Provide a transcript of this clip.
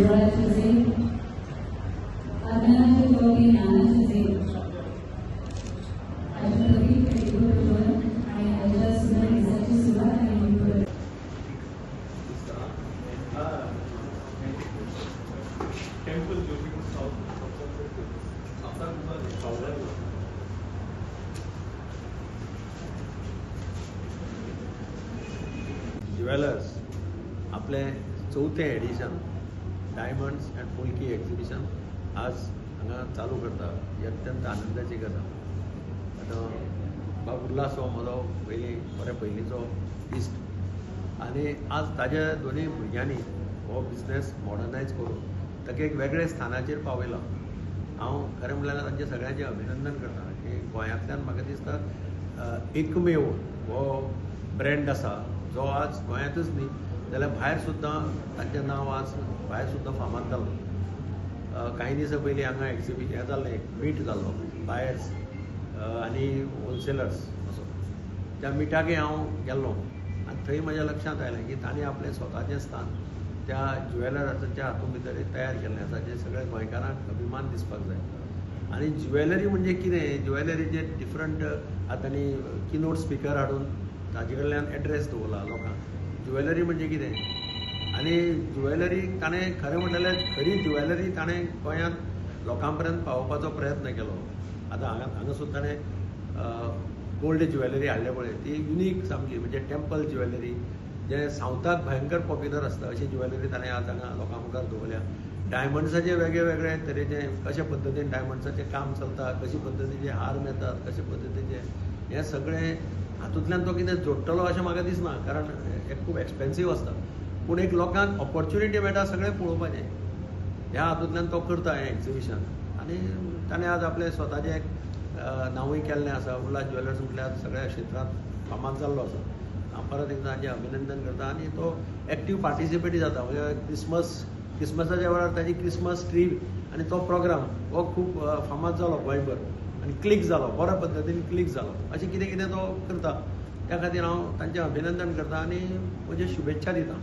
देवळाची सेव, आत्म्याची गौरी ज्ञानाची सेव, अष्टपदी पेटीवर आणि अजय सुंदर दिसाची सुरुवात आणि टेम्पल ज्वेलर्स आपले चौथे edition diamonds and polki exhibition आज हांगा चालू करता ही अत्यंत आनंदाची गजाल. आतां बाब उल्हास हो म्हजो बरे पयलींचो इश्ट आनी आज ताज्या दोनूय भुरग्यांनी हो बिझनेस मॉडर्नायज करून ताका एक वेगळे स्थानाचेर पावयला. हांव खरें म्हणल्यार तांचे सगळ्यांचें अभिनंदन करता की गोंयांतल्यान म्हाका दिसता एकमेव हो ब्रँड आसा जो आज गोंयांतूच न्ही जाल्यार भायर सुद्दां तांचें नांव आज भायर सुद्दां फामाद जाल्लो. कांय दिसा पयलीं हांगा हें जाल्लें मीट जाल्लो बायर्स आनी होलसेलर्स असो. त्या मिटाकय हांव गेल्लो आनी थंय म्हज्या लक्षांत आयलें की तांणी आपलें स्वताचें स्थान त्या ज्वेलराच्या हातूंत भितर तयार केल्लें आसा जें सगळ्या गोंयकारांक अभिमान दिसपाक जाय. आनी ज्वेलरी म्हणजे कितें, ज्वेलरीचे डिफरंट आतांनी किनोट स्पिकर हाडून ताजे कडल्यान एड्रेस दवरला लोकांक. ज्वेलरी म्हणजे कितें आनी ज्वेलरी ताणें खरें म्हणल्यार खरी ज्वेलरी ताणें गोंयांत लोकां पर्यंत पावोवपाचो प्रयत्न केलो. आतां हांगासून ताणें गोल्ड ज्वेलरी हाडले पळय ती युनीक सामकी, म्हणजे टेम्पल ज्वेलरी जे सावथाक भयंकर पॉप्युलर आसता अशी ज्वेलरी ताणें आज हांगा लोकां मुखार दवरल्या. डायमंड्साचे वेगळे वेगळे तरेचे कशे पद्दतीन डायमंड्साचें काम चलता, कशे पद्दतीचे हार मेळटात, कशे पद्दतीचे हें सगळें हातूंतल्यान तो कितें जोडटलो अशें म्हाका दिसना, कारण हें खूब एक्सपेन्सीव आसता. पूण एक लोकांक ऑपॉर्च्युनिटी मेळटा सगळें पळोवपाचें, ह्या हातूंतल्यान तो करता हें एक्झिबिशन. आनी ताणें आज आपलें स्वताचें एक नांवूय केल्लें आसा. उल्हास ज्वेलर्स म्हटल्यार सगळ्या क्षेत्रांत फामाद जाल्लो आसा. हांव परत एकदां ताचें अभिनंदन करता. आनी तो एक्टीव पार्टिसिपेटी जाता. म्हणजे क्रिसमसाच्या वेळार ताची क्रिसमस ट्री आनी तो प्रोग्राम हो खूब फामाद जालो गोंयभर आनी क्लिक जालो, बऱ्या पद्दतीन क्लिक जालो. अशें कितें कितें तो करता. त्या खातीर हांव तांचें अभिनंदन करता आनी म्हजे शुभेच्छा दिता.